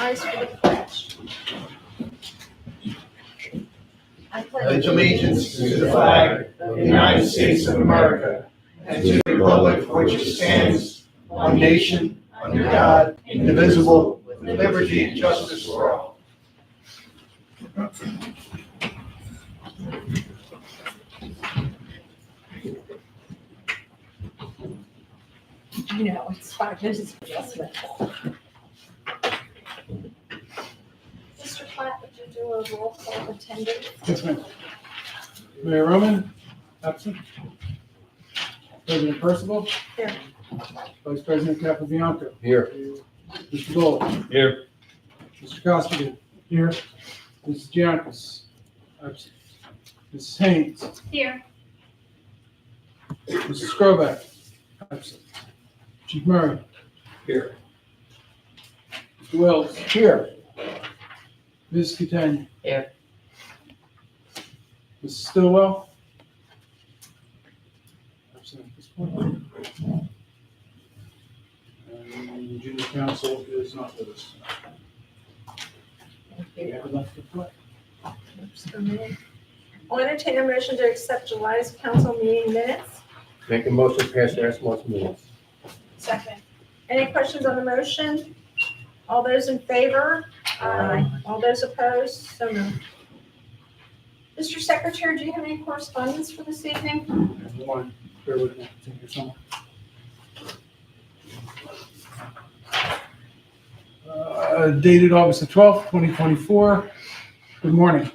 rise for the pledge. I Pledge allegiance to the flag of the United States of America and to the republic for which it stands, one nation, under God, indivisible, with liberty and justice for all. You know, it's 5 minutes for adjustment. Mr. Platt, would you do a roll call attendance? Yes, ma'am. Mayor Roman, absent. President Percival. Here. Vice President Capabianco. Here. Mr. Gold. Here. Mr. Costigan. Here. Mrs. Giannakis. Absent. Mrs. Haynes. Here. Mrs. Skrobak. Absent. Chief Murray. Here. Mr. Wells. Here. Ms. Catania. Here. Mrs. Stillwell. Absent at this point. And Junior Council is not with us. Here. Have left the play. Works for me. I'll entertain a motion to accept July's council meeting minutes. Make a motion to pass last month's minutes. Second. Any questions on the motion? All those in favor? Aye. All those opposed? So moved. Mr. Secretary, do you have any correspondence for this evening? One, bear with me, take your song. Dated August the 12th, 2024. Good morning.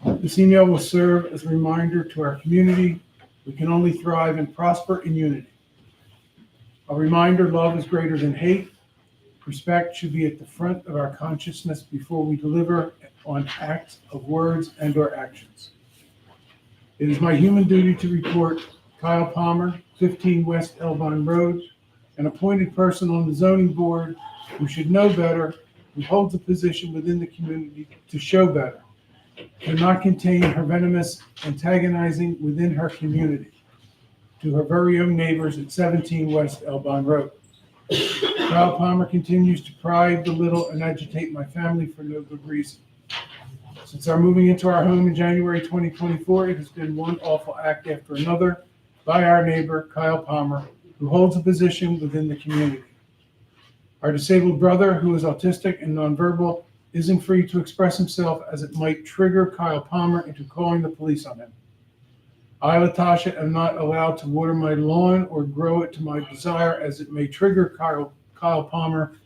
This email will serve as a reminder to our community we can only thrive and prosper in unity. A reminder, love is greater than hate. Respect should be at the front of our consciousness before we deliver on acts of words and or actions. It is my human duty to report Kyle Palmer, 15 West Elvine Road, an appointed person on the zoning board who should know better, who holds a position within the community to show better, cannot contain her venomous antagonizing within her community to her very own neighbors at 17 West Elvine Road. Kyle Palmer continues to pry, belittle, and agitate my family for no good reason. Since our moving into our home in January 2024, it has been one awful act after another by our neighbor, Kyle Palmer, who holds a position within the community. Our disabled brother, who is autistic and nonverbal, isn't free to express himself as it might trigger Kyle Palmer into calling the police on him. I, Latasha, am not allowed to water my lawn or grow it to my desire as it may trigger Kyle Palmer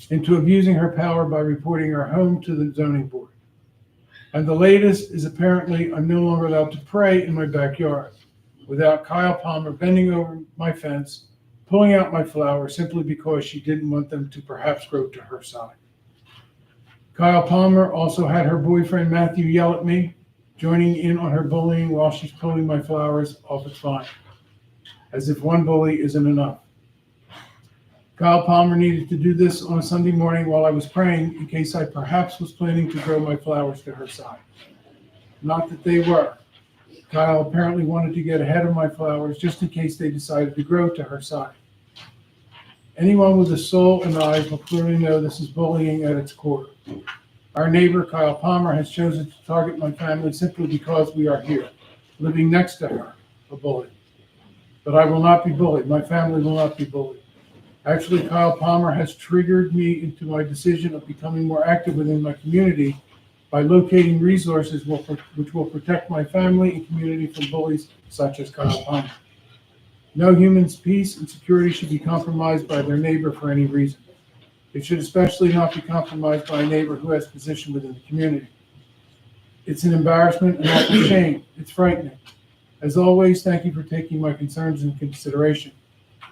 into abusing her power by reporting our home to the zoning board. And the latest is apparently I'm no longer allowed to pray in my backyard without Kyle Palmer bending over my fence, pulling out my flowers simply because she didn't want them to perhaps grow to her size. Kyle Palmer also had her boyfriend Matthew yell at me, joining in on her bullying while she's pulling my flowers off its vine, as if one bully isn't enough. Kyle Palmer needed to do this on a Sunday morning while I was praying in case I perhaps was planning to grow my flowers to her size. Not that they were. Kyle apparently wanted to get ahead of my flowers just in case they decided to grow to her size. Anyone with a soul and eyes will clearly know this is bullying at its core. Our neighbor, Kyle Palmer, has chosen to target my family simply because we are here, living next to her, a bully. But I will not be bullied. My family will not be bullied. Actually, Kyle Palmer has triggered me into my decision of becoming more active within my community by locating resources which will protect my family and community from bullies such as Kyle Palmer. No human's peace and security should be compromised by their neighbor for any reason. It should especially not be compromised by a neighbor who has position within the community. It's an embarrassment and awful shame. It's frightening. As always, thank you for taking my concerns into consideration.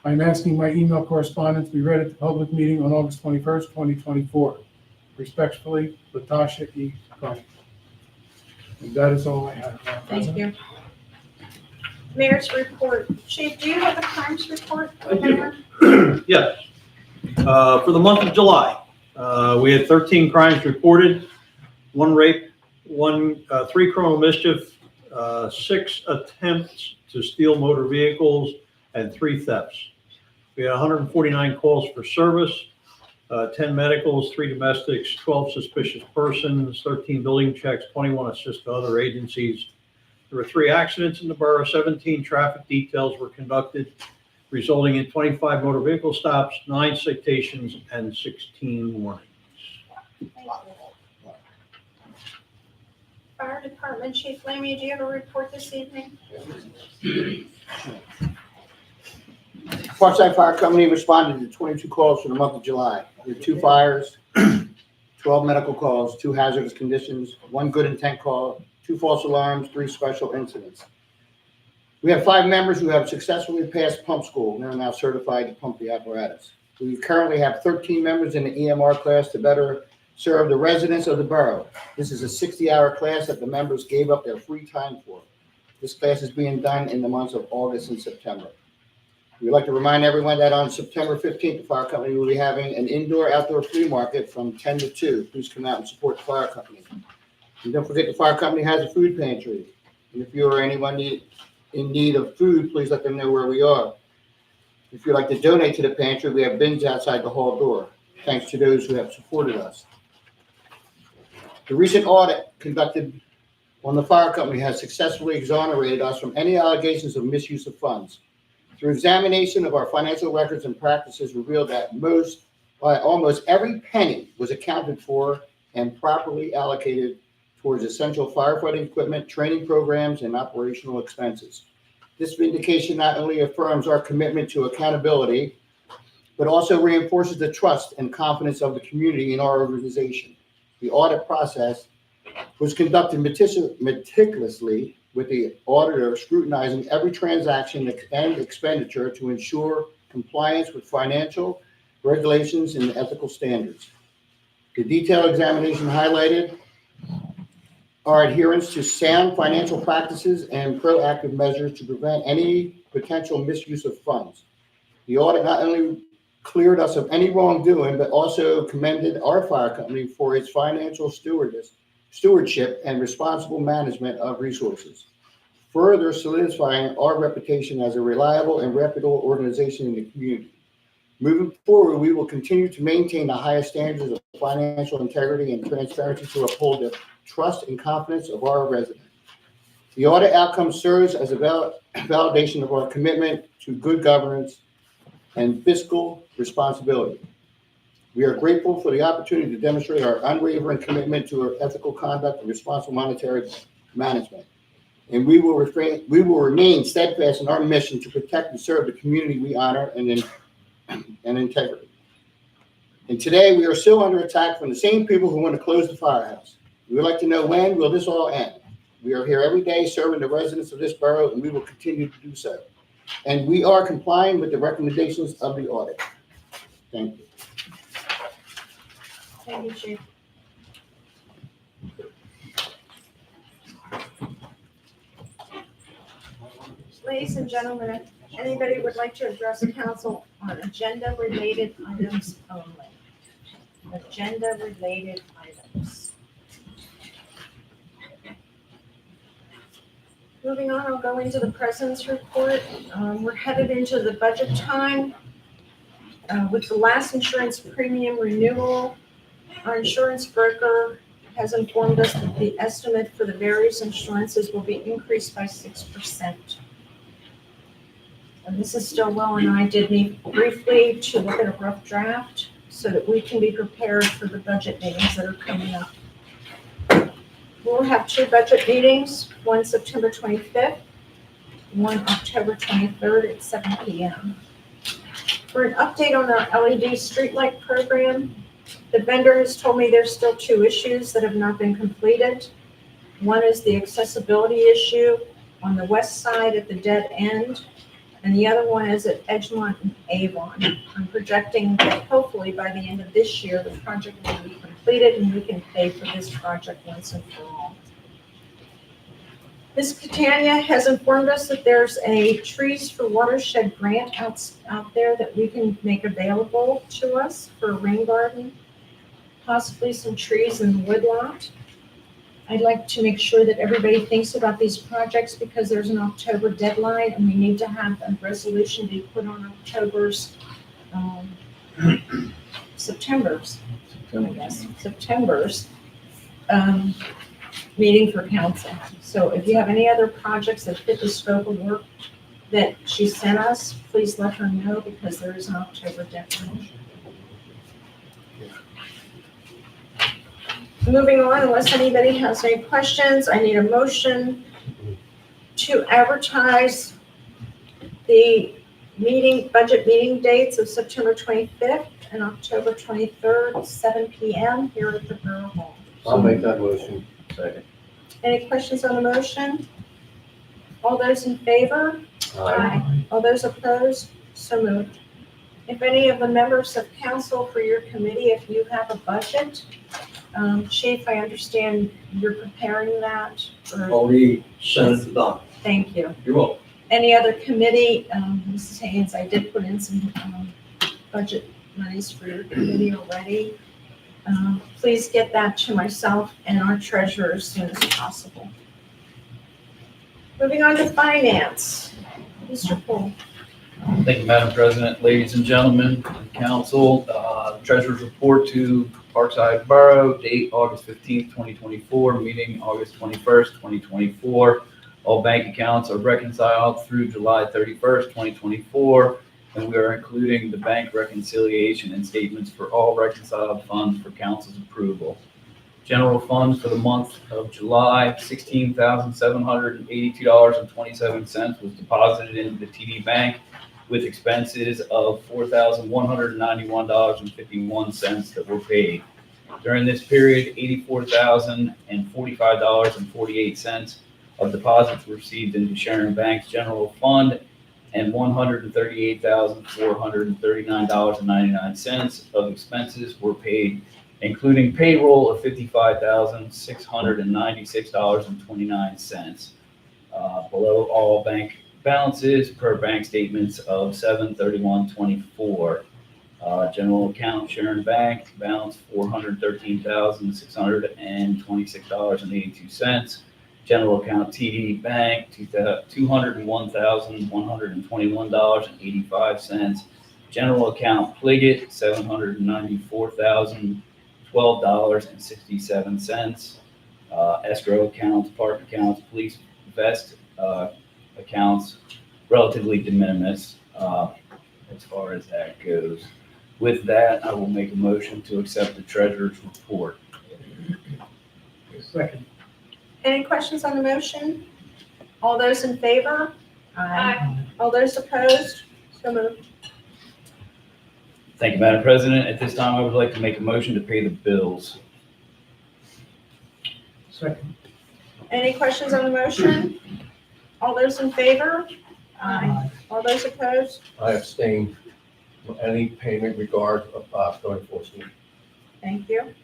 I'm asking my email correspondence be read at the public meeting on August 21st, 2024. Respectfully, Latasha E. Carney. And that is all I have. Thank you. Mayor's report. Chief, do you have the crimes report? Yes. For the month of July, we had 13 crimes reported, 1 rape, 3 criminal mischief, 6 attempts to steal motor vehicles, and 3 thefts. We had 149 calls for service. 10 medicals, 3 domestics, 12 suspicious persons, 13 building checks, 21 assists to other agencies. There were 3 accidents in the borough, 17 traffic details were conducted, resulting in 25 motor vehicle stops, 9 citations, and 16 warnings. Fire Department Chief Lamey, do you have a report this evening? Parkside Fire Company responded to 22 calls for the month of July. We had 2 fires, 12 medical calls, 2 hazardous conditions, 1 good intent call, 2 false alarms, 3 special incidents. We have 5 members who have successfully passed pump school. They're now certified to pump the apparatus. We currently have 13 members in the EMR class to better serve the residents of the borough. This is a 60-hour class that the members gave up their free time for. This class is being done in the months of August and September. We'd like to remind everyone that on September 15th, the fire company will be having an indoor-outdoor flea market from 10 to 2. Please come out and support the fire company. And don't forget, the fire company has a food pantry. And if you or anyone in need of food, please let them know where we are. If you'd like to donate to the pantry, we have bins outside the hall door. Thanks to those who have supported us. The recent audit conducted on the fire company has successfully exonerated us from any allegations of misuse of funds. Through examination of our financial records and practices revealed that almost every penny was accounted for and properly allocated towards essential firefighting equipment, training programs, and operational expenses. This vindication not only affirms our commitment to accountability, but also reinforces the trust and confidence of the community in our organization. The audit process was conducted meticulously, with the auditor scrutinizing every transaction and expenditure to ensure compliance with financial regulations and ethical standards. The detailed examination highlighted our adherence to sound financial practices and proactive measures to prevent any potential misuse of funds. The audit not only cleared us of any wrongdoing, but also commended our fire company for its financial stewardship and responsible management of resources, further solidifying our reputation as a reliable and reputable organization in the community. Moving forward, we will continue to maintain the highest standards of financial integrity and transparency to uphold the trust and confidence of our residents. The audit outcome serves as a validation of our commitment to good governance and fiscal responsibility. We are grateful for the opportunity to demonstrate our unwavering commitment to our ethical conduct and responsible monetary management. And we will remain steadfast in our mission to protect and serve the community we honor and integrity. And today we are still under attack from the same people who want to close the firehouse. We would like to know, when will this all end? We are here every day serving the residents of this borough, and we will continue to do so. And we are complying with the recommendations of the audit. Thank you. Thank you, Chief. Ladies and gentlemen, if anybody would like to address the council on agenda-related items only. Agenda-related items. Moving on, I'll go into the president's report. We're headed into the budget time. With the last insurance premium renewal, our insurance broker has informed us that the estimate for the various insurances will be increased by 6%. And this is still low, and I did meet briefly to look at a rough draft so that we can be prepared for the budget meetings that are coming up. We'll have 2 budget meetings, one September 25th, one October 23rd at 7 p.m. For an update on our LED streetlight program, the vendor has told me there's still 2 issues that have not been completed. One is the accessibility issue on the west side at the dead end, and the other one is at Edgemont and Avon. I'm projecting that hopefully by the end of this year, the project will be completed and we can pay for this project once and for all. Ms. Catania has informed us that there's a Trees for Watershed grant out there that we can make available to us for a rain garden, possibly some trees in the woodlot. I'd like to make sure that everybody thinks about these projects because there's an October deadline and we need to have a resolution be put on October's September's meeting for council. So if you have any other projects that fit the scope of work that she sent us, please let her know because there is an October deadline. Moving on, unless anybody has any questions, I need a motion to advertise the budget meeting dates of September 25th and October 23rd, 7 PM here at the Borough Hall. I'll make that motion. Second. Any questions on the motion? All those in favor? All those opposed? So moved. If any of the members of council for your committee, if you have a budget, Chief, I understand you're preparing that. Already sent it to Don. Thank you. You're welcome. Any other committee, Mrs. Haynes, I did put in some budget monies for your committee already. Please get that to myself and our treasurer as soon as possible. Moving on to finance. Mr. Poole. Thank you, Madam President. Ladies and gentlemen, council, treasurer's report to Parkside Borough, date August 15th, 2024, meeting August 21st, 2024. All bank accounts are reconciled through July 31st, 2024, and we are including the bank reconciliation and statements for all reconciled funds for council's approval. General funds for the month of July, $16,782.27 was deposited into the TD Bank with expenses of $4,191.51 that were paid. During this period, $84,045.48 of deposits were received into Sharon Bank's general fund and $138,439.99 of expenses were paid, including payroll of $55,696.29. Below all bank balances per bank statements of 7/31/24. General account Sharon Bank balance $413,626.82. General account TD Bank $201,121.85. General account Pliget $794,012.67. Escrow accounts, park accounts, police vest accounts, relatively de minimis as far as that goes. With that, I will make a motion to accept the treasurer's report. Second. Any questions on the motion? All those in favor? Aye. All those opposed? So moved. Thank you, Madam President. At this time, I would like to make a motion to pay the bills. Second. Any questions on the motion? All those in favor? Aye. All those opposed? I abstain from any payment regard of going enforcement. Thank you.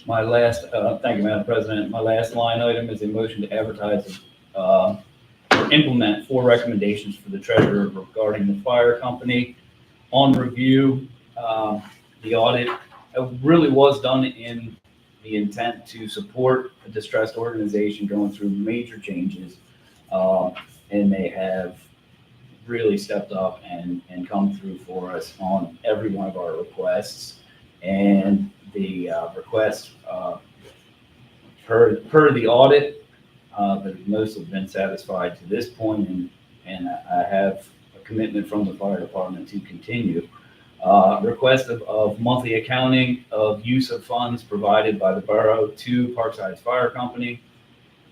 My last, thank you, Madam President. My last line item is a motion to advertise or implement 4 recommendations for the treasurer regarding the fire company. On review, the audit really was done in the intent to support a distressed organization going through major changes. And they have really stepped up and come through for us on every one of our requests. And the requests per the audit, but most have been satisfied to this point, and I have a commitment from the fire department to continue. Request of monthly accounting of use of funds provided by the borough to Parkside Fire Company.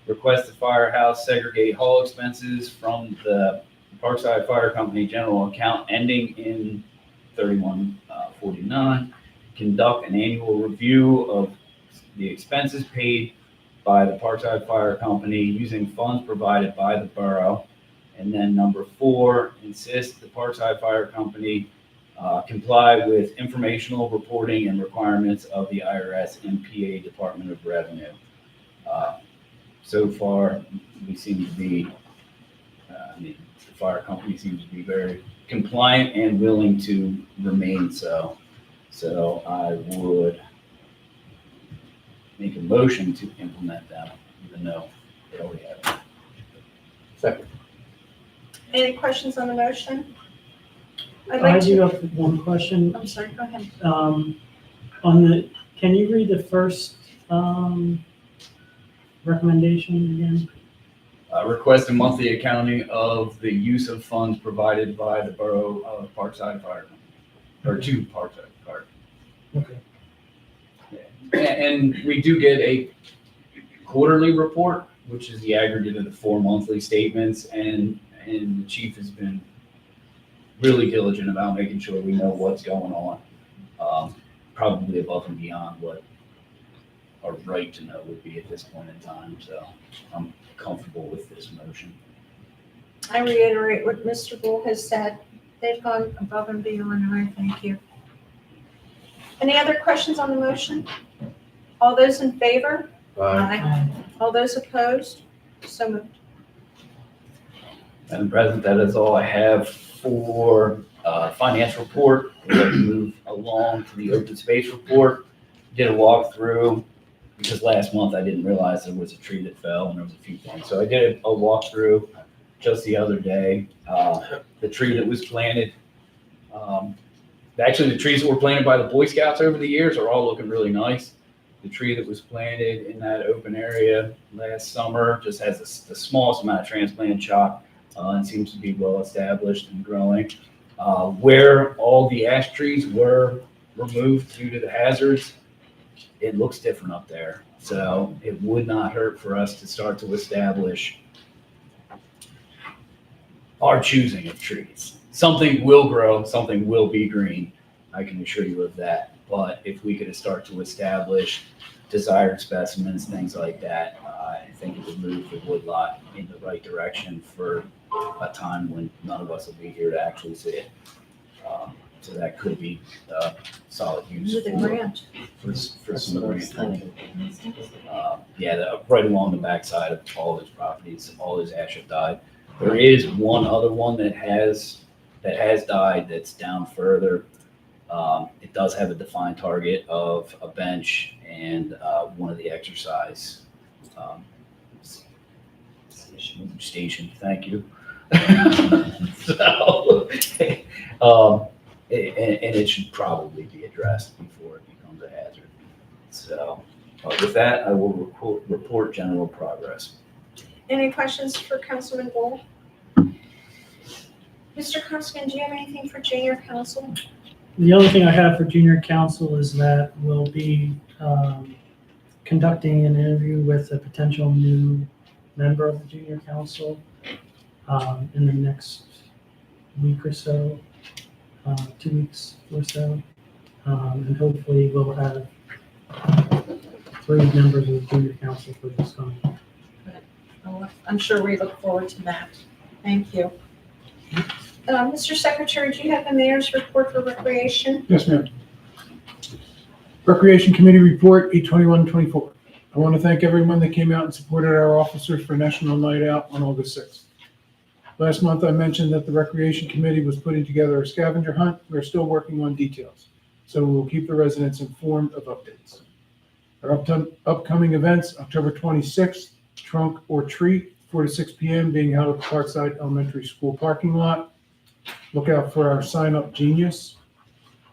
Request the firehouse segregate hall expenses from the Parkside Fire Company general account ending in 31/49. Conduct an annual review of the expenses paid by the Parkside Fire Company using funds provided by the borough. And then number 4, insist the Parkside Fire Company comply with informational reporting and requirements of the IRS and PA Department of Revenue. So far, we seem to be, the fire company seems to be very compliant and willing to remain so. So I would make a motion to implement that, even though they already have it. Second. Any questions on the motion? I'd I like do to, have one question. I'm sorry, go ahead. Can you read the first, recommendation again? Request a monthly accounting of the use of funds provided by the Borough of Parkside Fire Company, or to Parkside Fire. Okay. And we do get a quarterly report, which is the aggregate of the 4 monthly statements, and the chief has been really diligent about making sure we know what's going on, probably above and beyond what our right to know would be at this point in time, so I'm comfortable with this motion. I reiterate what Mr. Bull has said. They've gone above and beyond, and I thank you. Any other questions on the motion? All those in favor? All those opposed? So moved. Madam President, that is all I have for finance report. We'd like to move along to the open space report. Did a walkthrough because last month I didn't realize there was a tree that fell and there was a few things. So I did a walkthrough just the other day. The tree that was planted, actually the trees that were planted by the Boy Scouts over the years are all looking really nice. The tree that was planted in that open area last summer just has the smallest amount of transplant shock and seems to be well established and growing. Where all the ash trees were removed due to the hazards, it looks different up there. So it would not hurt for us to start to establish our choosing of trees. Something will grow, something will be green. I can assure you of that. But if we could start to establish desired specimens, things like that, I think it would move the woodlot in the right direction for a time when none of us will be here to actually see it. So that could be solid use With a grant. for some of the grant funding. Right along the backside of all those properties, all those ash have died. There is one other one that has died that's down further. It does have a defined target of a bench and one of the exercise station. Thank you. So, and it should probably be addressed before it becomes a hazard. So with that, I will report general progress. Any questions for Councilman Bull? Mr. Costigan, do you have anything for junior council? The only thing I have for junior council is that we'll be conducting an interview with a potential new member of the junior council in the next week or so, 2 weeks or so. And hopefully we'll have 3 members of the junior council for this coming. I'm sure we look forward to that. Thank you. Mr. Secretary, do you have the mayor's report for recreation? Yes, ma'am. Recreation Committee Report 8/21/24. I want to thank everyone that came out and supported our officers for National Night Out on August 6th. Last month, I mentioned that the Recreation Committee was putting together a scavenger hunt. We're still working on details, so we will keep the residents informed of updates. Our upcoming events, October 26th, Trunk or Treat, 4 to 6 p.m., being held at the Parkside Elementary School parking lot. Look out for our Sign Up Genius.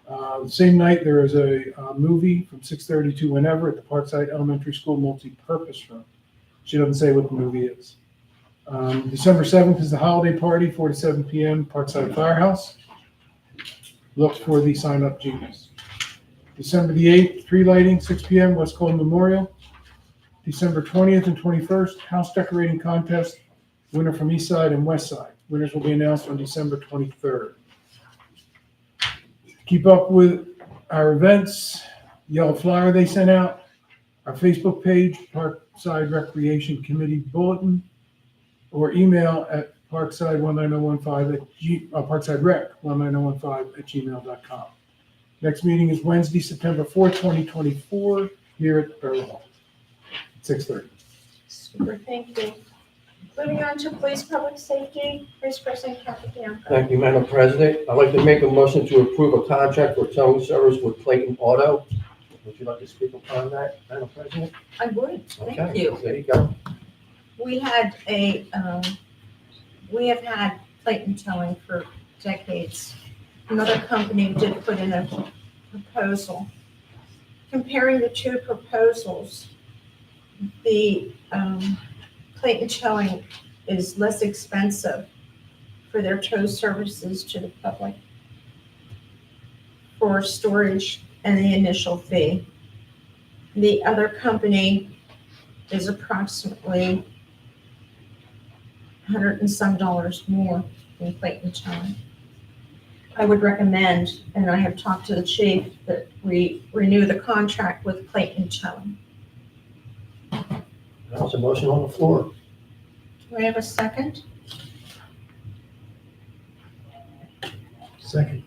The same night, there is a movie from 6:30 to whenever at the Parkside Elementary School multi-purpose room. She doesn't say what the movie is. December 7th is the holiday party, 4 to 7 p.m., Parkside Firehouse. Look for the Sign Up Genius. December the 8th, tree lighting, 6 p.m., West Cole Memorial. December 20th and 21st, house decorating contest, winner from East Side and West Side. Winners will be announced on December 23rd. Keep up with our events, yellow flyer they sent out, our Facebook page, Parkside Recreation Committee Bulletin, or email at parksiderec1915@gmail.com. Next meeting is Wednesday, September 4th, 2024, here at Borough Hall, 6:30. Super, thank you. Moving on to police public safety, Vice President Capabianco. Thank you, Madam President. I'd like to make a motion to approve a contract for towing service with Clayton Auto. Would you like to speak upon that, Madam President? I would, thank Okay, you. there you go. We have had Clayton Towing for decades. another company did put in a proposal. Comparing the two proposals, the Clayton Towing is less expensive for their tow services to the public for storage and the initial fee. The other company is approximately $100 and some more than Clayton Towing. I would recommend, and I have talked to the chief, that we renew the contract with Clayton Towing. There's a motion on the floor. Do I have a second? Second.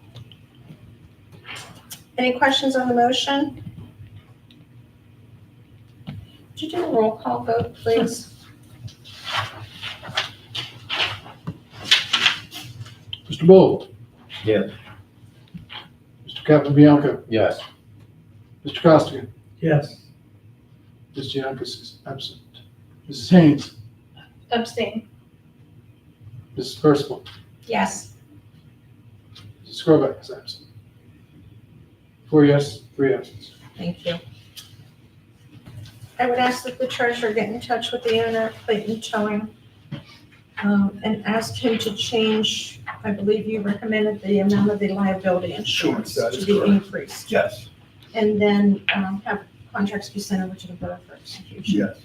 Any questions on the motion? Would you do a roll call vote, please? Mr. Bowles? Yes. Mr. Capabianco? Yes. Mr. Costigan? Yes. Ms. Giannakis is absent. Mrs. Haynes? Abstain. Mrs. Percival? Yes. Mrs. Skrobak is absent. 4 yes, 3 absent. Thank you. I would ask that the treasurer get in touch with the owner of Clayton Towing and ask him to change, I believe you recommended the amount of the liability insurance Sure, that to is be correct. increased. Yes. And then have contracts be sent over to the borough for execution. Yes.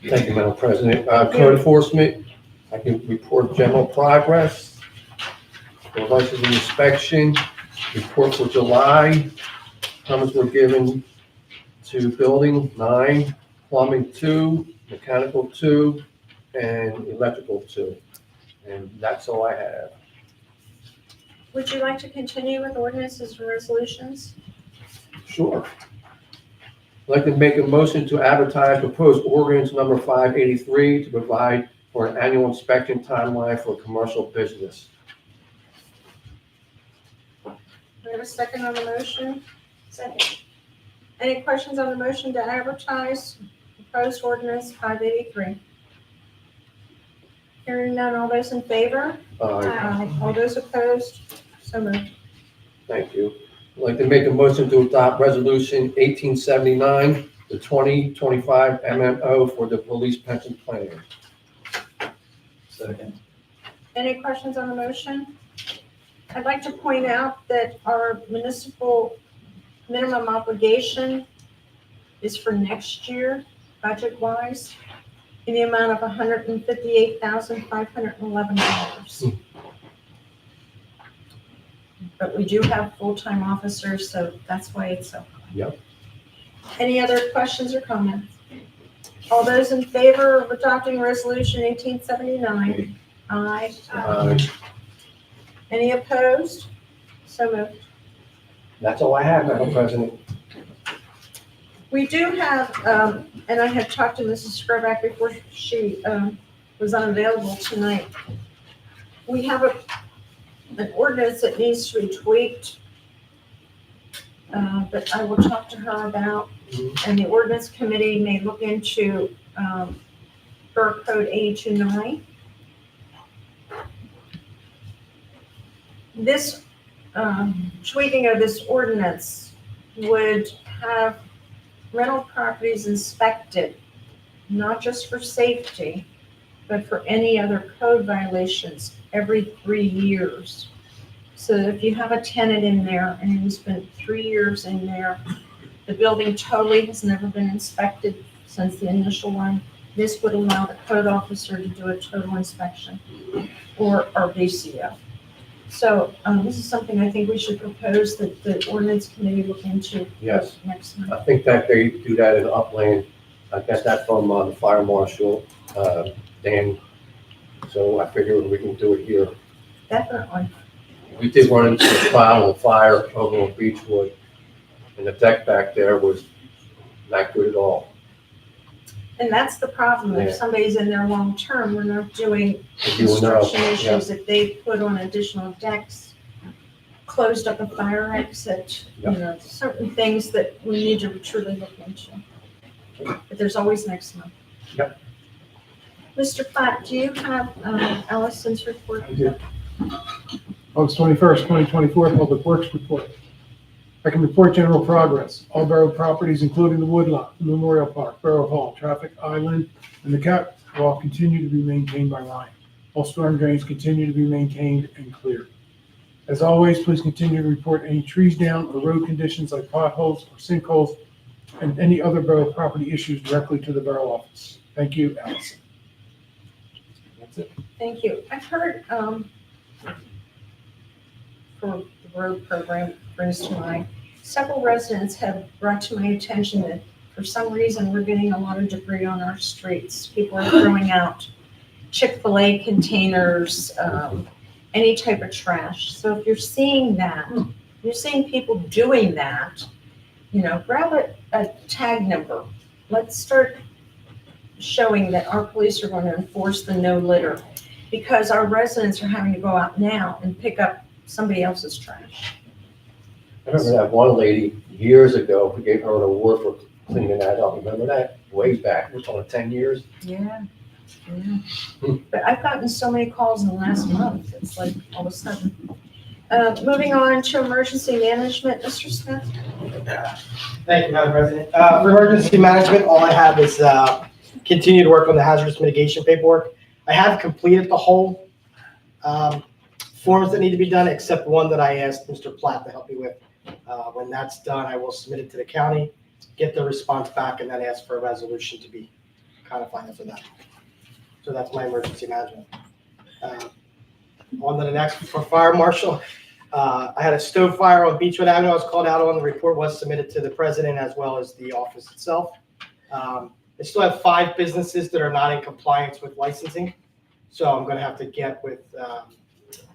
Thank you, Madam President. Code enforcement, I can report general progress. The license inspection, report for July. Comments were given to building 9, plumbing 2, mechanical 2, and electrical 2. And that's all I have. Would you like to continue with ordinances and resolutions? Sure. I'd like to make a motion to advertise proposed ordinance number 583 to provide for an annual inspection timeline for commercial business. Do we have a second on the motion? Second. Any questions on the motion to advertise proposed ordinance 583? Hearing none, all those in favor? All those opposed? So moved. Thank you. I'd like to make a motion to adopt resolution 1879, the 2025 MMO for the police pension plan. Second. Any questions on the motion? I'd like to point out that our municipal minimum obligation is for next year, budget-wise, in the amount of $158,511. But we do have full-time officers, so that's why it's so high. Yep. Any other questions or comments? All those in favor of adopting resolution 1879? Aye. Any opposed? So moved. That's all I have, Madam President. We do have, and I had talked to Mrs. Skrobak before she was unavailable tonight. We have an ordinance that needs to be tweaked that I will talk to her about. And the ordinance committee may look into Borough Code 829. This tweaking of this ordinance would have rental properties inspected, not just for safety, but for any other code violations every 3 years. So that if you have a tenant in there and you spent 3 years in there, the building totally has never been inspected since the initial one, this would allow the code officer to do a total inspection, or our VCO. So this is something I think we should propose that the ordinance committee look into Yes. next month. I think that they do that in Upland. I got that from the fire marshal, Dan. So I figured we can do it here. Definitely. We did run into a fire on fire over on Beechwood, and the deck back there was not good at all. And that's the problem. If Yeah. somebody's in there long-term, we're not doing If you will know, construction yeah. issues. If they put on additional decks, closed up a fire exit, you know, certain things that we need to truly look into. But there's always next month. Yep. Mr. Platt, do you have Allison's report? I do. August 21st, 2024, Public Works Report. I can report general progress. All borough properties, including the Woodlot, the Memorial Park, Borough Hall, Traffic Island, and the Catwalk continue to be maintained by Ryan. All storm drains continue to be maintained and cleared. As always, please continue to report any trees down or road conditions like potholes or sinkholes and any other borough property issues directly to the borough office. Thank you, Allison. That's it. Thank you. I've heard, for the road program brings to mind, several residents have brought to my attention that for some reason we're getting a lot of debris on our streets. People are throwing out Chick-fil-A containers, any type of trash. So if you're seeing that, you're seeing people doing that, grab a tag number. Let's start showing that our police are going to enforce the no litter, because our residents are having to go out now and pick up somebody else's trash. I remember that one lady years ago, we gave her an award for cleaning that up. Remember that? Way back, we're talking 10 years. Yeah. But I've gotten so many calls in the last month, it's like all of a sudden. Moving on to emergency management, Mr. Smith. Thank you, Madam President. For emergency management, all I have is continue to work on the hazardous mitigation paperwork. I have completed the whole forms that need to be done, except one that I asked Mr. Platt to help me with. When that's done, I will submit it to the county, get the response back, and then ask for a resolution to be codified for that. So that's my emergency management. On to the next, for fire marshal. I had a stove fire on Beechwood Avenue. I was called out on. The report was submitted to the president as well as the office itself. I still have 5 businesses that are not in compliance with licensing. So I'm going to have to get with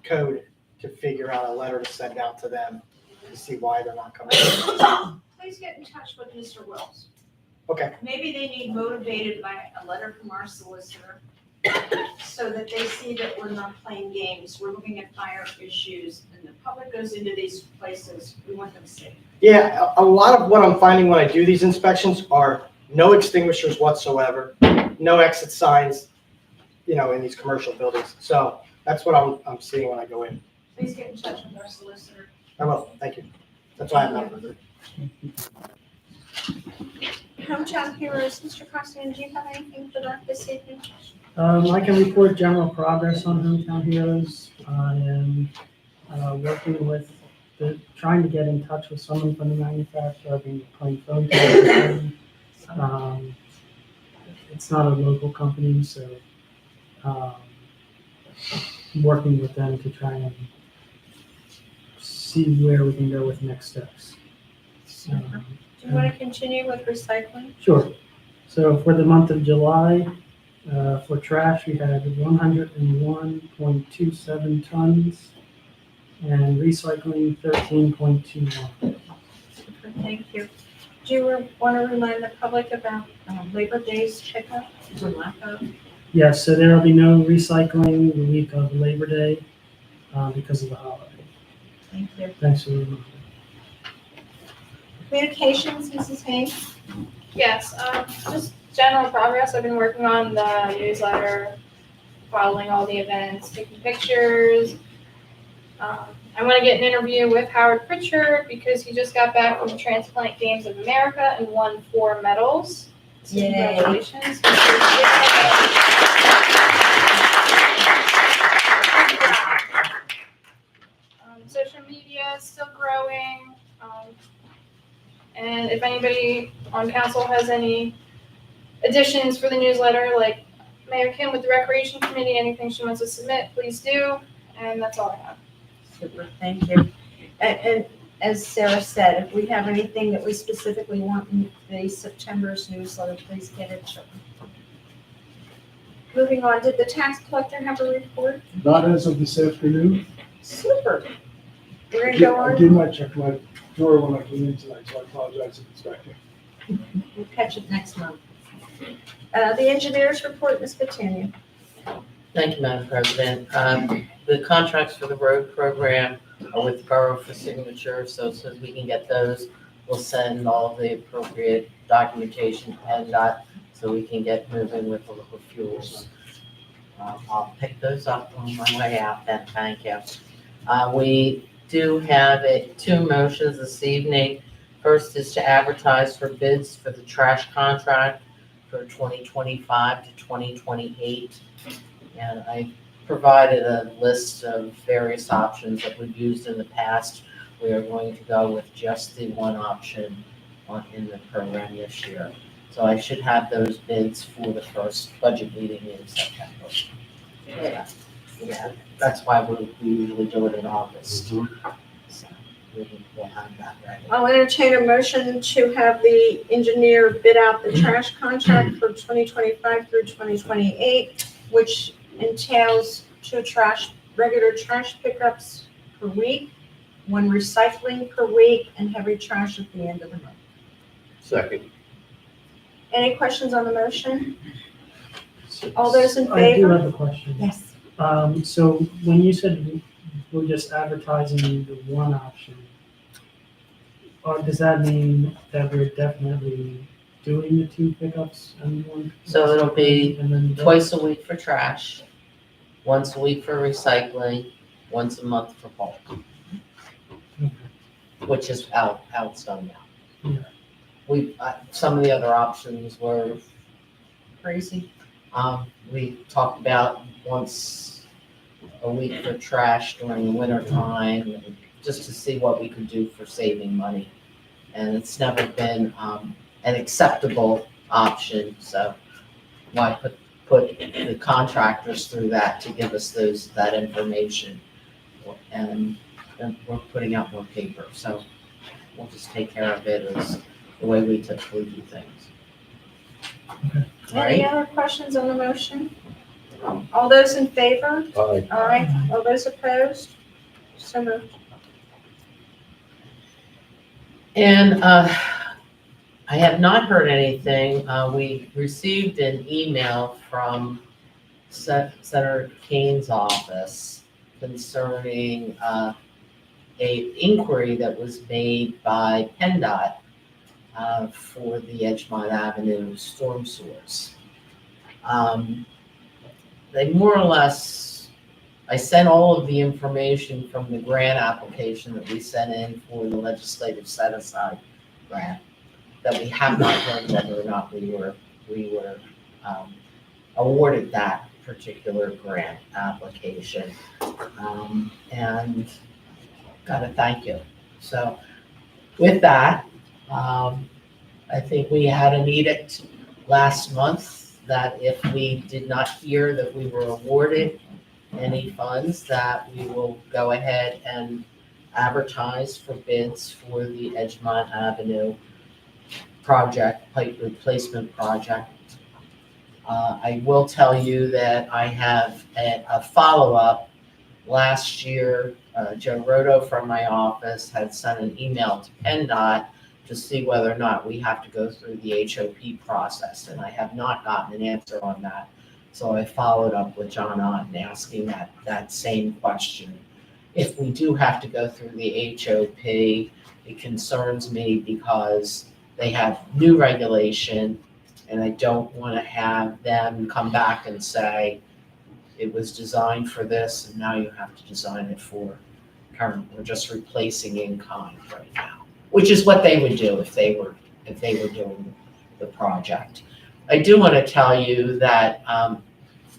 code to figure out a letter to send out to them to see why they're not coming. Please get in touch with Mr. Wells. Okay. Maybe they need motivated by a letter from our solicitor so that they see that we're not playing games. We're looking at fire issues, and the public goes into these places. We want them safe. Yeah, a lot of what I'm finding when I do these inspections are no extinguishers whatsoever, no exit signs, in these commercial buildings. So that's what I'm seeing when I go in. Please get in touch with our solicitor. I will, thank you. That's why I'm not. Hometown Heroes, Mr. Costigan, do you have anything for that this evening? I can report general progress on Hometown Heroes. I am working with trying to get in touch with someone from the manufacturer. I've been playing phone tag with them. It's not a local company, so working with them to try and see where we can go with next steps. Do you want to continue with recycling? Sure. So for the month of July, for trash, we had 101.27 tons, and recycling 13.21. Super, thank you. Do you want to remind the public about Labor Day's pickup or lack of? Yes, so there will be no recycling the week of Labor Day because of the holiday. Thank you. Thanks for the reminder. Communications, Mrs. Haynes? Yes, just general progress. I've been working on the newsletter, following all the events, taking pictures. I want to get an interview with Howard Pritchard because he just got back from the Transplant Games of America and won 4 medals. So Yay. congratulations. Social media is still growing. And if anybody on council has any additions for the newsletter, like Mayor Kim with the Recreation Committee, anything she wants to submit, please do. And that's all I have. Super, thank you. And as Sarah said, if we have anything that we specifically want in the September's newsletter, please get it to them. Moving on, did the tax collector have a report? Not as of this afternoon. Super. We're going to go I on. did not check my drawer when I came in tonight, so I apologize if it's back there. We'll catch it next month. The engineer's report, Ms. Catania. Thank you, Madam President. The contracts for the road program are with Borough for signature, so as soon as we can get those, we'll send all the appropriate documentation to PennDOT so we can get moving with the liquid fuels. I'll pick those up on my way out then, thank you. We do have two motions this evening. First is to advertise for bids for the trash contract for 2025 to 2028. And I provided a list of various options that we've used in the past. We are going to go with just the one option in the program this year. So I should have those bids for the first budget meeting in September. Yeah, that's why we usually do it in August. So we'll have that ready. I'll entertain a motion to have the engineer bid out the trash contract for 2025 through 2028, which entails regular trash pickups per week, 1 recycling per week, and heavy trash at the end of the month. Second. Any questions on the motion? All those in I do favor? have a question. Yes. So when you said we're just advertising the one option, or does that mean that we're definitely doing the 2 pickups and 1? So it'll be and then Twice a week for trash, once a week for recycling, once a month for bulk. Which is how it's done now. Yeah. Some of the other options were crazy. We talked about once a week for trash during the winter time, just to see what we could do for saving money. And it's never been, an acceptable option, so why put the contractors through that to give us that information? And we're putting out more paper, so we'll just take care of it as the way we typically do things. All Any right? other questions on the motion? All those in favor? Aye. Aye. All those opposed? So moved. And I have not heard anything. We received an email from Senator Kane's office concerning a inquiry that was made by PennDOT for the Edgemont Avenue storm sewers. They more or less, I sent all of the information from the grant application that we sent in for the legislative set-aside grant, that we have not heard whether or not we were awarded that particular grant application. And gotta thank you. So with that, I think we had an edict last month that if we did not hear that we were awarded any funds, that we will go ahead and advertise for bids for the Edgemont Avenue project, pipe replacement project. I will tell you that I have a follow-up. Last year, Joe Roto from my office had sent an email to PennDOT to see whether or not we have to go through the HOP process, and I have not gotten an answer on that. So I followed up with John Otten asking that same question. If we do have to go through the HOP, it concerns me because they have new regulation, and I don't want to have them come back and say, it was designed for this, and now you have to design it for current. We're just replacing in kind right now, which is what they would do if they were doing the project. I do want to tell you that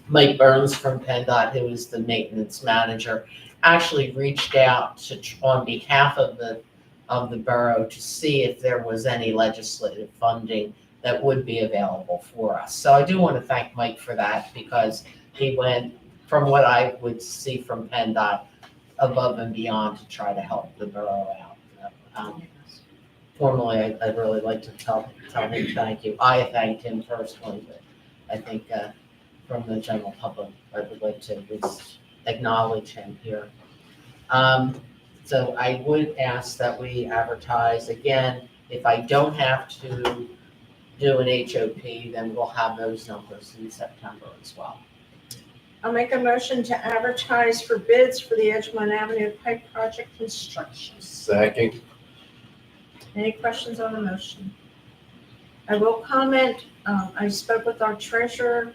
Mike Burns from PennDOT, who is the maintenance manager, actually reached out on behalf of the borough to see if there was any legislative funding that would be available for us. So I do want to thank Mike for that, because he went, from what I would see from PennDOT, above and beyond to try to help the borough out. Formally, I'd really like to tell him thank you. I thanked him personally, but I think from the general public, I would like to acknowledge him here. So I would ask that we advertise again. If I don't have to do an HOP, then we'll have those numbers in September as well. I'll make a motion to advertise for bids for the Edgemont Avenue Pipe Project construction. Second. Any questions on the motion? I will comment, I spoke with our treasurer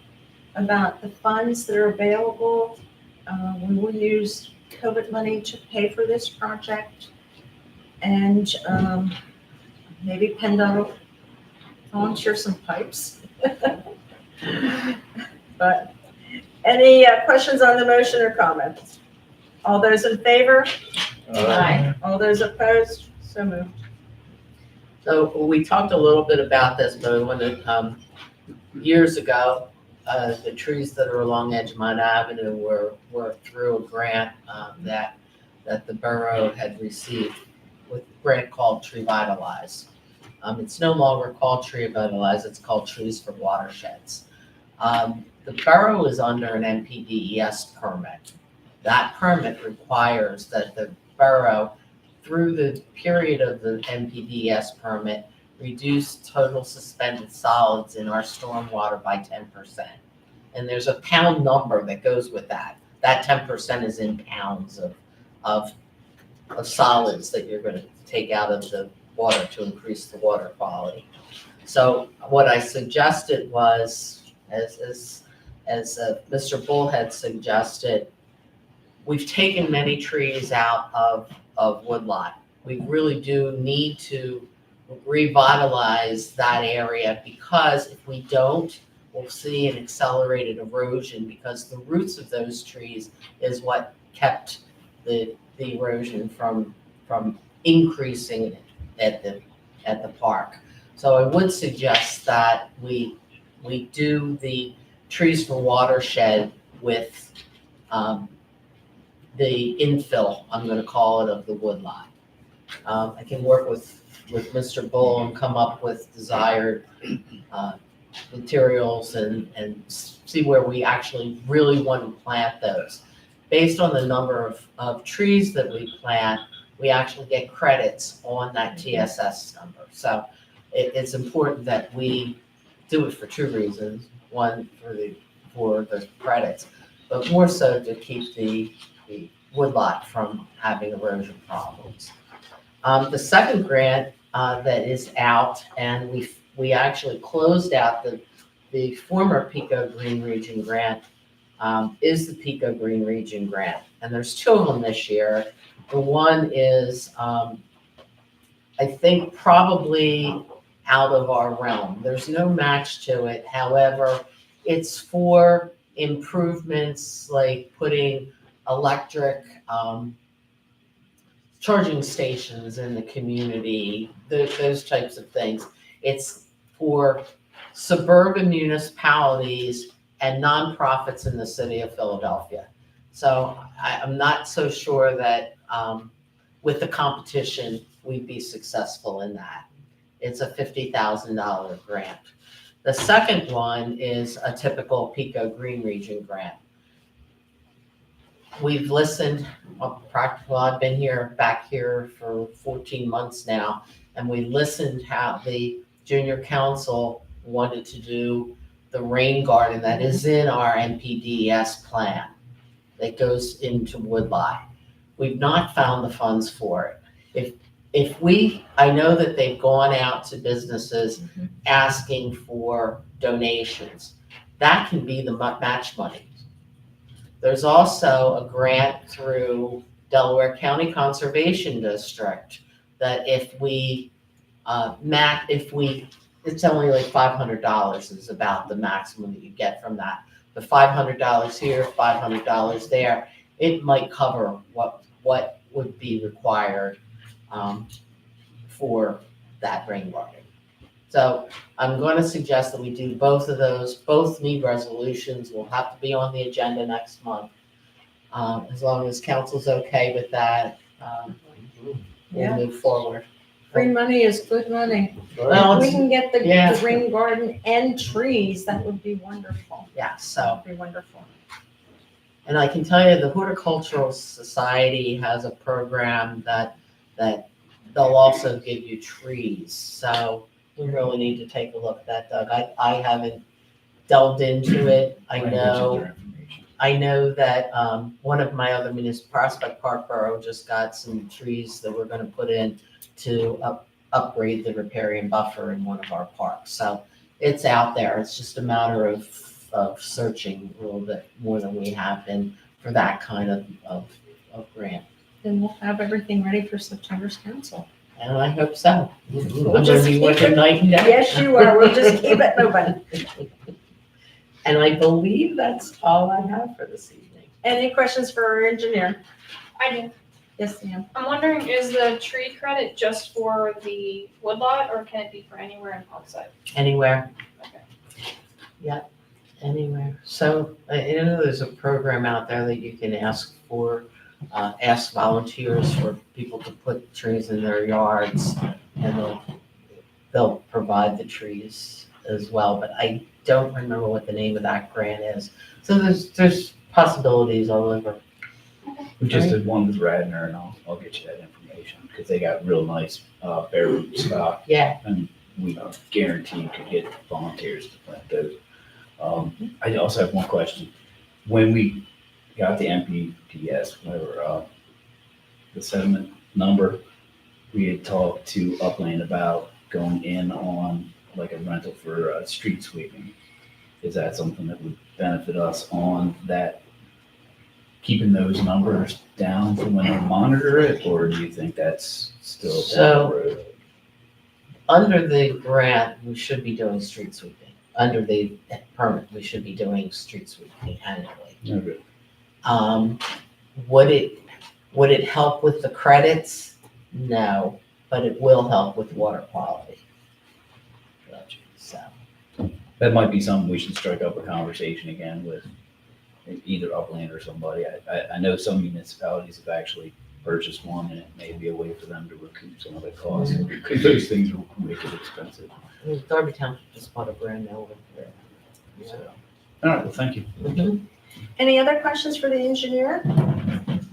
about the funds that are available. We will use COVID money to pay for this project. And maybe PennDOT will volunteer some pipes. But any questions on the motion or comments? All those in favor? Aye. All those opposed? So moved. So we talked a little bit about this, but when years ago, the trees that are along Edgemont Avenue were through a grant that the borough had received with a grant called Tree Vitalize. It's no longer called Tree Vitalize, it's called Trees for Watersheds. The borough is under an NPDES permit. That permit requires that the borough, through the period of the NPDES permit, reduce total suspended solids in our stormwater by 10%. And there's a pound number that goes with that. That 10% is in pounds of solids that you're gonna take out of the water to increase the water quality. So what I suggested was, as Mr. Bull had suggested, we've taken many trees out of woodlot. We really do need to revitalize that area, because if we don't, we'll see an accelerated erosion, because the roots of those trees is what kept the erosion from increasing at the park. So I would suggest that we do the Trees for Watershed with the infill, I'm going to call it, of the woodlot. I can work with Mr. Bull and come up with desired materials and see where we actually really want to plant those. Based on the number of trees that we plant, we actually get credits on that TSS number. So it's important that we do it for two reasons. One, for the credits, but more so to keep the woodlot from having erosion problems. The second grant that is out, and we actually closed out the former Pico Green Region grant, is the Pico Green Region grant. And there's two of them this year. The one is, I think, probably out of our realm. There's no match to it. However, it's for improvements like putting electric charging stations in the community, those types of things. It's for suburban municipalities and nonprofits in the city of Philadelphia. So I'm not so sure that with the competition, we'd be successful in that. It's a $50,000 grant. The second one is a typical Pico Green Region grant. We've listened, I've been back here for 14 months now, and we listened how the junior council wanted to do the rain garden that is in our NPDES plan that goes into woodlot. We've not found the funds for it. I know that they've gone out to businesses asking for donations. That can be the match money. There's also a grant through Delaware County Conservation District that if we it's only like $500 is about the maximum that you get from that. The $500 here, $500 there, it might cover what would be required for that rain garden. So I'm going to suggest that we do both of those. Both need resolutions. Will have to be on the agenda next month. As long as council's okay with that, we'll move forward. Free money is good money. Well, If we can get the yeah. rain garden and trees, that would be wonderful. Yeah, so. That would be wonderful. And I can tell you the Horticultural Society has a program that they'll also give you trees. So we really need to take a look at that, Doug. I haven't delved into it. I know that one of my other municipal, Prospect Park Borough, just got some trees that we're going to put in to upgrade the riparian buffer in one of our parks. So it's out there. It's just a matter of searching a little bit more than we have been for that kind of of grant. Then we'll have everything ready for September's council. And I hope so. I'm gonna just be keep working it- night and day. Yes, you are. We'll just keep it moving. And I believe that's all I have for this evening. Any questions for our engineer? I do. Yes, ma'am. I'm wondering, is the tree credit just for the woodlot or can it be for anywhere in Parkside? Anywhere. Okay. Yep, anywhere. So, you know, there's a program out there that you can ask volunteers for people to put trees in their yards, and they'll provide the trees as well, but I don't remember what the name of that grant is. So there's possibilities all over. We just did one with Radnor, and I'll get you that information, because they got real nice bare root stock, Yeah, and we guarantee you could get volunteers to plant those. I also have one question. When we got the MPDS, whatever, the settlement number, we had talked to Upland about going in on like a rental for street sweeping. Is that something that would benefit us on that, keeping those numbers down for when they monitor it, or do you think that's still down So- the road? under the grant, we should be doing street sweeping. Under the permit, we should be doing street sweeping annually. Okay. Would it help with the credits? No, but it will help with water quality. Gotcha. So, That might be something we should strike up a conversation again with either Upland or somebody. I know some municipalities have actually purchased one, and it may be a way for them to recoup some of the costs, because those things are wicked expensive. Darby Township just bought a brand new one. So, all right, well, thank you. Mhm. Any other questions for the engineer?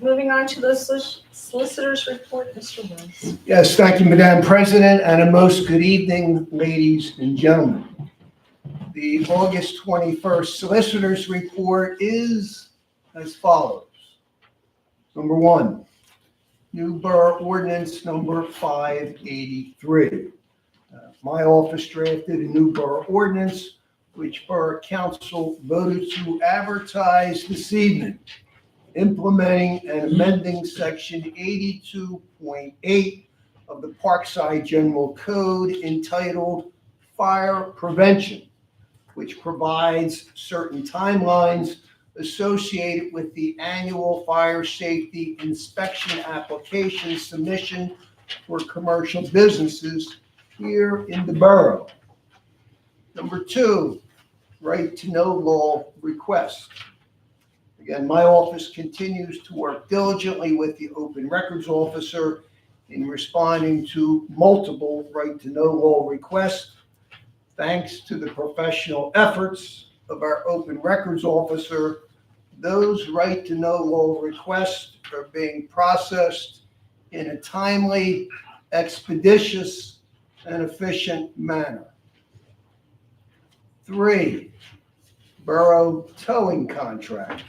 Moving on to the solicitor's report, Mr. Woods. Yes, thank you, Madam President, and a most good evening, ladies and gentlemen. The August 21st Solicitor's Report is as follows. Number one, new Borough Ordinance number 583. My office drafted a new Borough Ordinance, which Borough Council voted to advertise this evening, implementing and amending Section 82.8 of the Parkside General Code entitled Fire Prevention, which provides certain timelines associated with the annual fire safety inspection application submission for commercial businesses here in the borough. Number two, right to know law request. Again, my office continues to work diligently with the Open Records Officer in responding to multiple right to know law requests. Thanks to the professional efforts of our Open Records Officer, those right to know law requests are being processed in a timely, expeditious, and efficient manner. Three, borough towing contract.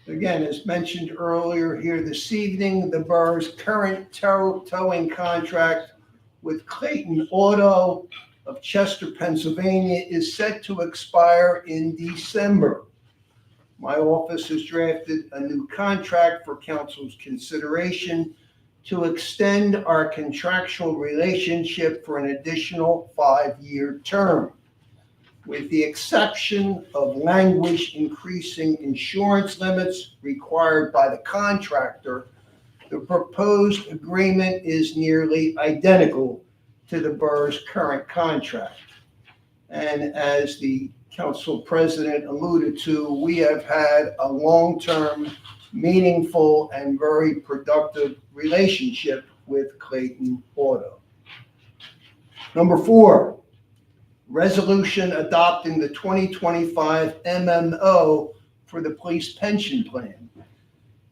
Again, as mentioned earlier here this evening, the borough's current towing contract with Clayton Auto of Chester, Pennsylvania is set to expire in December. My office has drafted a new contract for council's consideration to extend our contractual relationship for an additional 5-year term. With the exception of language increasing insurance limits required by the contractor, the proposed agreement is nearly identical to the borough's current contract. And as the council president alluded to, we have had a long-term, meaningful, and very productive relationship with Clayton Auto. Number four, resolution adopting the 2025 MMO for the police pension plan.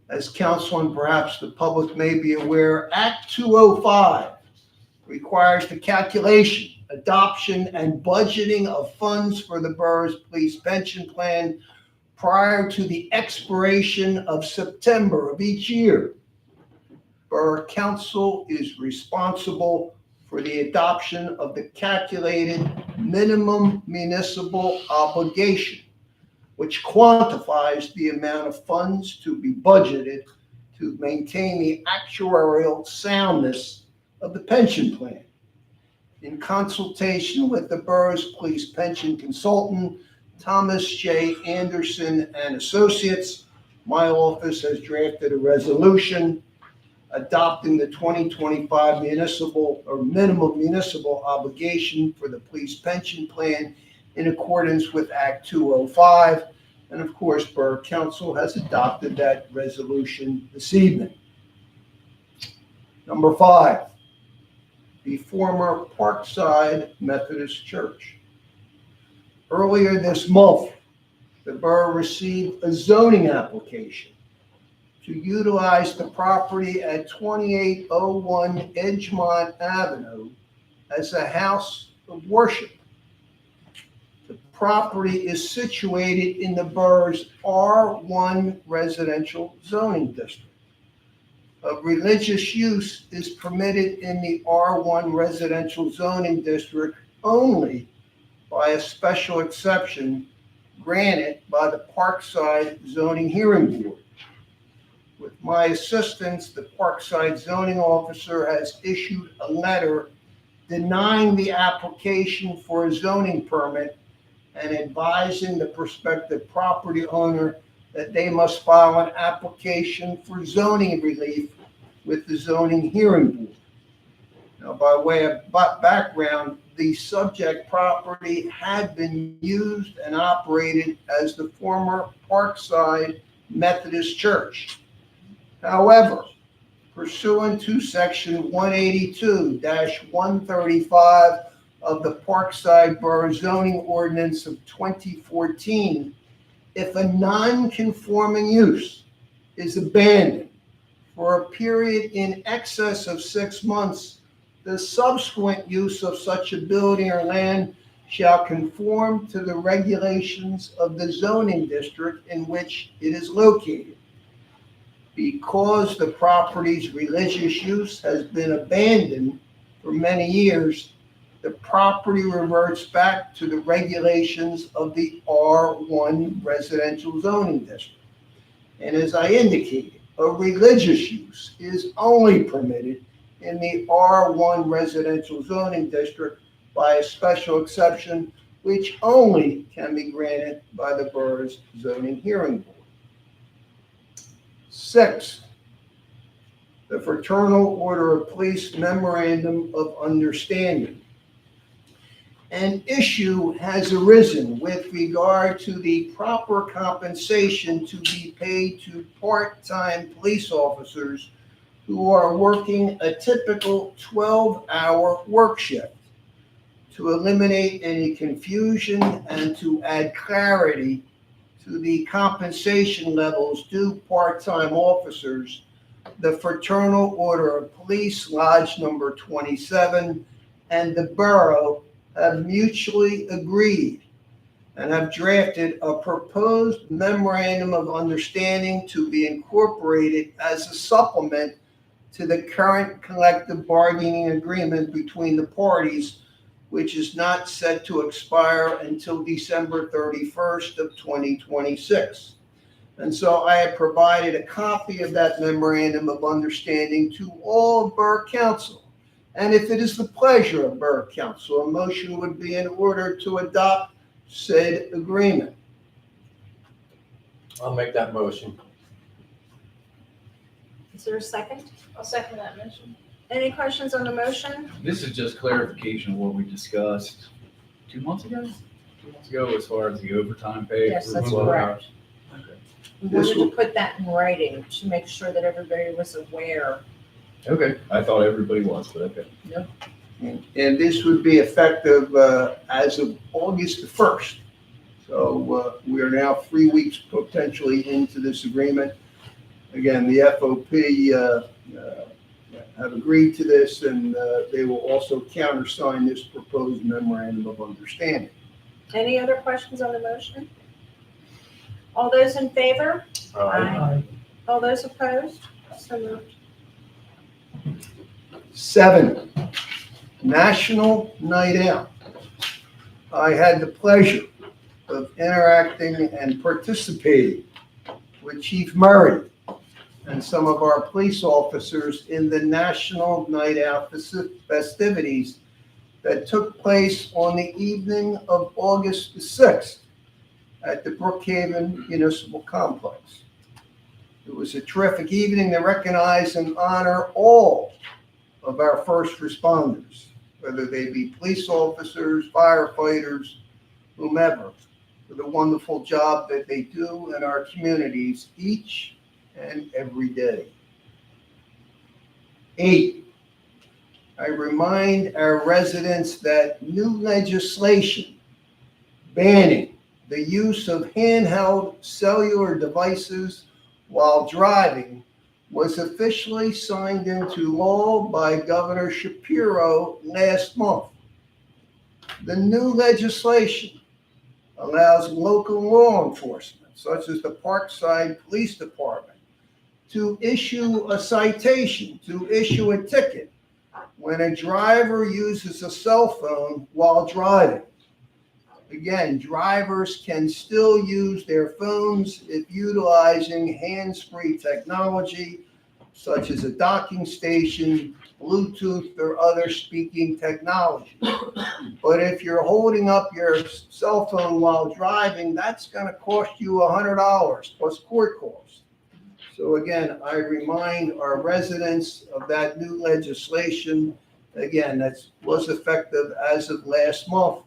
As council and perhaps the public may be aware, Act 205 requires the calculation, adoption, and budgeting of funds for the borough's police pension plan prior to the expiration of September of each year. Borough Council is responsible for the adoption of the calculated minimum municipal obligation, which quantifies the amount of funds to be budgeted to maintain the actuarial soundness of the pension plan. In consultation with the borough's police pension consultant, Thomas J. Anderson and Associates, my office has drafted a resolution adopting the 2025 municipal or minimum municipal obligation for the police pension plan in accordance with Act 205. And of course, Borough Council has adopted that resolution this evening. Number 5, the former Parkside Methodist Church. Earlier this month, the borough received a zoning application to utilize the property at 2801 Edgemont Avenue as a house of worship. The property is situated in the borough's R1 residential zoning district. A religious use is permitted in the R1 residential zoning district only by a special exception granted by the Parkside Zoning Hearing Board. With my assistance, the Parkside zoning officer has issued a letter denying the application for a zoning permit and advising the prospective property owner that they must file an application for zoning relief with the zoning hearing board. Now, by way of background, the subject property had been used and operated as the former Parkside Methodist Church. However, pursuant to section 182-135 of the Parkside Borough Zoning Ordinance of 2014, if a non-conforming use is abandoned for a period in excess of 6 months, the subsequent use of such a building or land shall conform to the regulations of the zoning district in which it is located. Because the property's religious use has been abandoned for many years, the property reverts back to the regulations of the R1 residential zoning district. And as I indicated, a religious use is only permitted in the R1 residential zoning district by a special exception, which only can be granted by the borough's zoning hearing board. 6, the Fraternal Order of Police Memorandum of Understanding. An issue has arisen with regard to the proper compensation to be paid to part-time police officers who are working a typical 12-hour work shift. To eliminate any confusion and to add clarity to the compensation levels due part-time officers, the Fraternal Order of Police, Lodge Number 27, and the borough have mutually agreed and have drafted a proposed memorandum of understanding to be incorporated as a supplement to the current collective bargaining agreement between the parties, which is not set to expire until December 31st of 2026. And so I have provided a copy of that memorandum of understanding to all Borough Council. And if it is the pleasure of Borough Council, a motion would be in order to adopt said agreement. I'll make that motion. Is there a second? I'll second that motion. Any questions on the motion? This is just clarification of what we discussed 2 months ago? 2 months ago, as far as the overtime pay. Yes, for that's 12 correct. hours. Okay. We This wanted will- to put that in writing to make sure that everybody was aware. Okay, I thought everybody was, but okay. And this would be effective as of August the 1st. So we are now 3 weeks potentially into this agreement. Again, the FOP have agreed to this, and they will also countersign this proposed memorandum of understanding. Any other questions on the motion? All those in favor? Aye. All those opposed? So moved. 7, National Night Out. I had the pleasure of interacting and participating with Chief Murray and some of our police officers in the National Night Out festivities that took place on the evening of August the 6th at the Brookhaven Municipal Complex. It was a terrific evening to recognize and honor all of our first responders, whether they be police officers, firefighters, whomever, for the wonderful job that they do in our communities each and every day. 8, I remind our residents that new legislation banning the use of handheld cellular devices while driving was officially signed into law by Governor Shapiro last month. The new legislation allows local law enforcement, such as the Parkside Police Department, to issue a citation, to issue a ticket when a driver uses a cell phone while driving. Again, drivers can still use their phones if utilizing hands-free technology, such as a docking station, Bluetooth, or other speaking technology. But if you're holding up your cell phone while driving, that's going to cost you $100 plus court costs. So again, I remind our residents of that new legislation. Again, that was effective as of last month.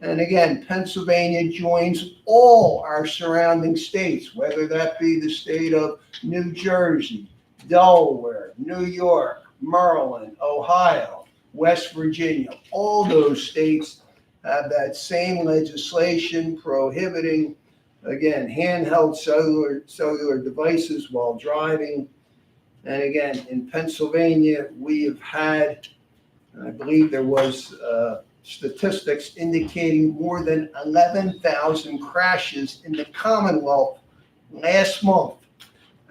And again, Pennsylvania joins all our surrounding states, whether that be the state of New Jersey, Delaware, New York, Maryland, Ohio, West Virginia. All those states have that same legislation prohibiting, again, handheld cellular devices while driving. And again, in Pennsylvania, we have had, I believe there was statistics indicating more than 11,000 crashes in the Commonwealth last month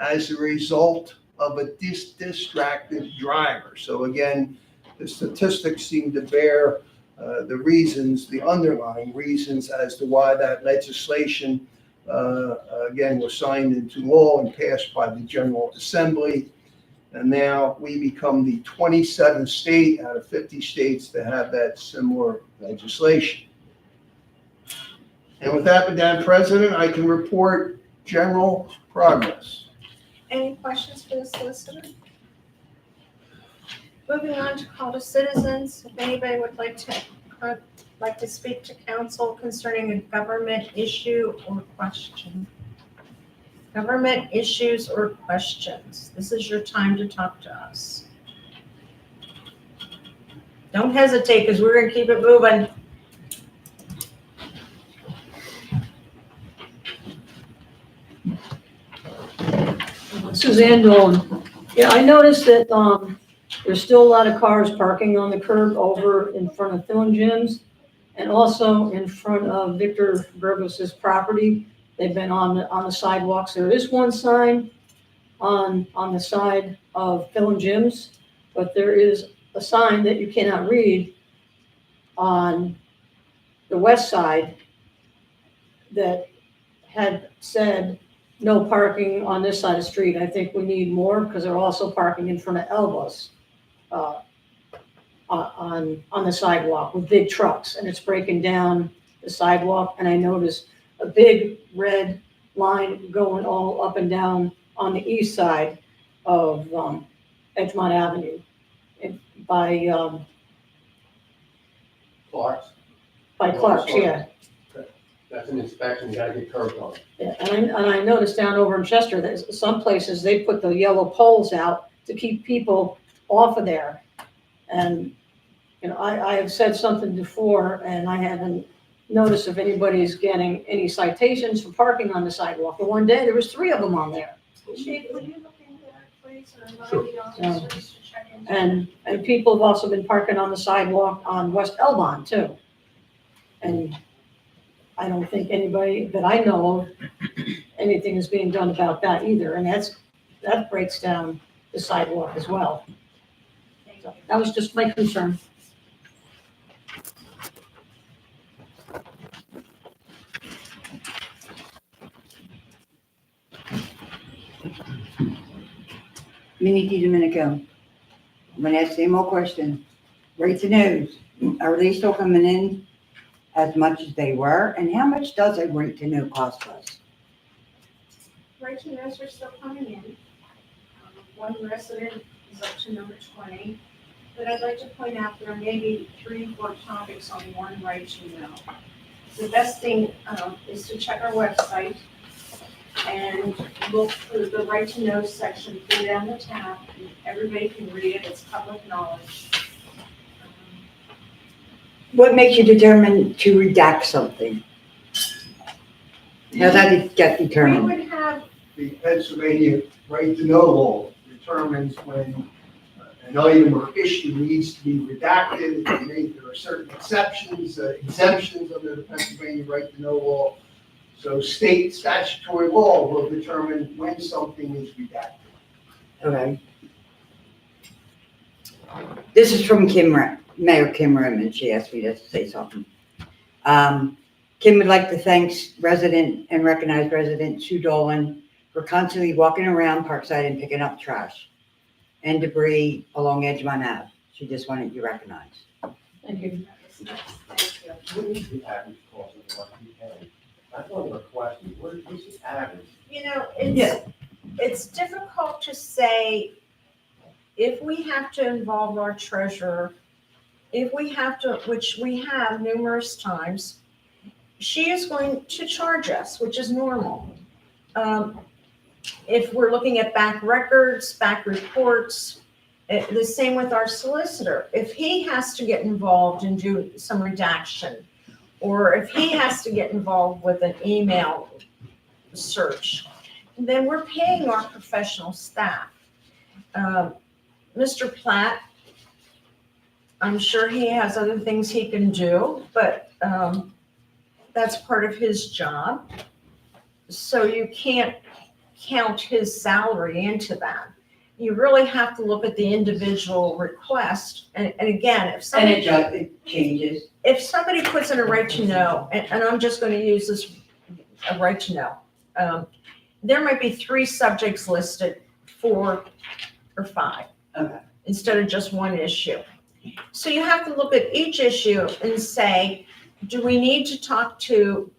as a result of a distracted driver. So again, the statistics seem to bear the reasons, the underlying reasons as to why that legislation, again, was signed into law and passed by the General Assembly. And now we become the 27th state out of 50 states to have that similar legislation. And with that, Madam President, I can report general progress. Any questions for the solicitor? Moving on to call to citizens. If anybody would like to speak to council concerning a government issue or question. Government issues or questions. This is your time to talk to us. Don't hesitate, because we're going to keep it moving. Suzanne Dolan. Yeah, I noticed that there's still a lot of cars parking on the curb over in front of Film Gyms and also in front of Victor Burgos's property. They've been on the sidewalks. There is one sign on the side of Film Gyms, but there is a sign that you cannot read on the west side that had said no parking on this side of the street. I think we need more because they're also parking in front of Elba's on the sidewalk with big trucks, and it's breaking down the sidewalk. And I noticed a big red line going all up and down on the east side of Edgemont Avenue by Clark's, Clark's, yeah. that's an inspection, you gotta get curbed on. Yeah, and I noticed down over in Chester that some places they put the yellow poles out to keep people off of there. And, you know, I have said something before, and I haven't noticed if anybody's getting any citations for parking on the sidewalk. But one day, there was 3 of them on there. Chief, would you look into that, please, or invite Sure. the officers to check into it? And people have also been parking on the sidewalk on West Elbon too. And I don't think anybody that I know of, anything is being done about that either. And that breaks down the sidewalk as well. So that was just my concern. Minnie DiDomenico. I'm gonna ask the same old question. Rates and news, are they still coming in as much as they were? And how much does a rate to know cost us? Right to knows are still coming in. One resident is up to number 20. But I'd like to point out there may be 3 or 4 topics on one right to know. The best thing is to check our website and look for the right to know section, go down the tab, and everybody can read it, it's public knowledge. What makes you determine to redact something? How's that get We determined? would have, The Pennsylvania right to know law determines when an item or issue needs to be redacted. There are certain exceptions, exemptions under the Pennsylvania right to know law. So state statutory law will determine when something is redacted. Okay. This is from Mayor Kim Roman. She asked me to say something. Kim would like to thank resident and recognized resident Sue Dolan for constantly walking around Parkside and picking up trash and debris along Edgemont Ave. She just wanted you recognized. Thank you. What is the average cost of what we pay? That's one of the questions. What is the average? you know, Yeah. it's difficult to say if we have to involve our treasurer, if we have to, which we have numerous times, she is going to charge us, which is normal. If we're looking at back records, back reports, the same with our solicitor. If he has to get involved and do some redaction, or if he has to get involved with an email search, then we're paying our professional staff. Mr. Platt, I'm sure he has other things he can do, but that's part of his job. So you can't count his salary into that. You really have to look at the individual request. And again, if And somebody, it changes. if somebody puts in a right to know, and I'm just going to use this, a right to know, there might be 3 subjects listed, 4 or 5. Okay. Instead of just one issue. So you have to look at each issue and say, do we need to talk to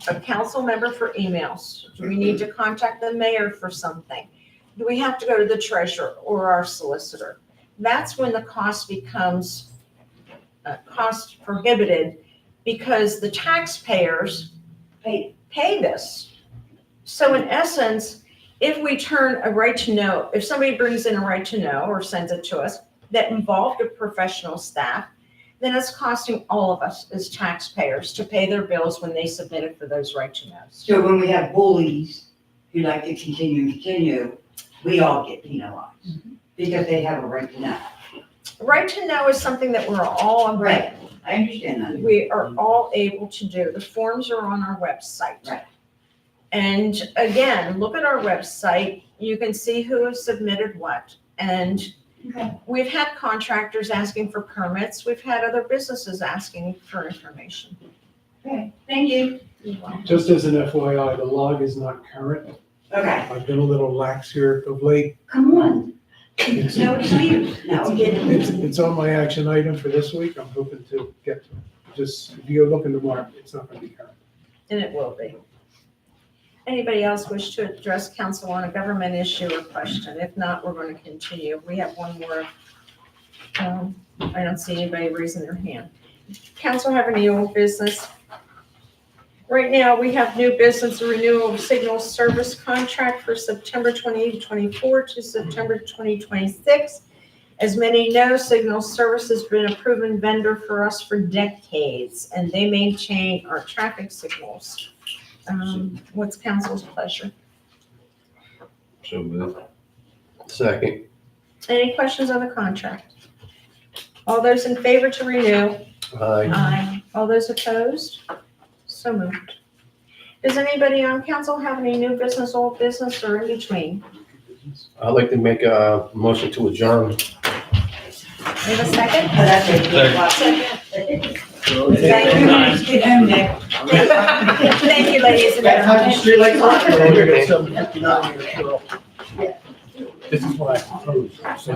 a council member for emails? Do we need to contact the mayor for something? Do we have to go to the treasurer or our solicitor? That's when the cost becomes cost prohibited, because the taxpayers pay this. So in essence, if we turn a right to know, if somebody brings in a right to know or sends it to us that involved a professional staff, then it's costing all of us as taxpayers to pay their bills when they submit it for those right to knows. So when we have bullies who like to continue, we all get penalized because they have a right to know. Right to know is something that we're all, Right. I understand that. we are all able to do. The forms are on our website. Right. And again, look at our website. You can see who has submitted what. And Okay. we've had contractors asking for permits. We've had other businesses asking for information. Okay, thank you. Just as an FYI, the log is not current. Okay, I've been a little lax here of late. come on. It's, No excuse. No, I'm kidding. it's on my action item for this week. I'm hoping to get to it. Just, if you go look in the market, it's not gonna be current. And it will be. Anybody else wish to address council on a government issue or question? If not, we're going to continue. We have one more. I don't see anybody raising their hand. Council have any old business? Right now, we have new business, a renewal of signal service contract for September 2024 to September 2026. As many know, Signal Service has been a proven vendor for us for decades, and they maintain our traffic signals. What's council's pleasure? So moved. Second. Any questions on the contract? All those in favor to renew? Aye. Aye. All those opposed? So moved. Does anybody on council have any new business, old business, or in between? I'd like to make a motion to adjourn. We have a second? Oh, that's it. Second. Thank you. Get home, Nick. Thank you, ladies and That gentlemen. time street lights on. This is what I propose. So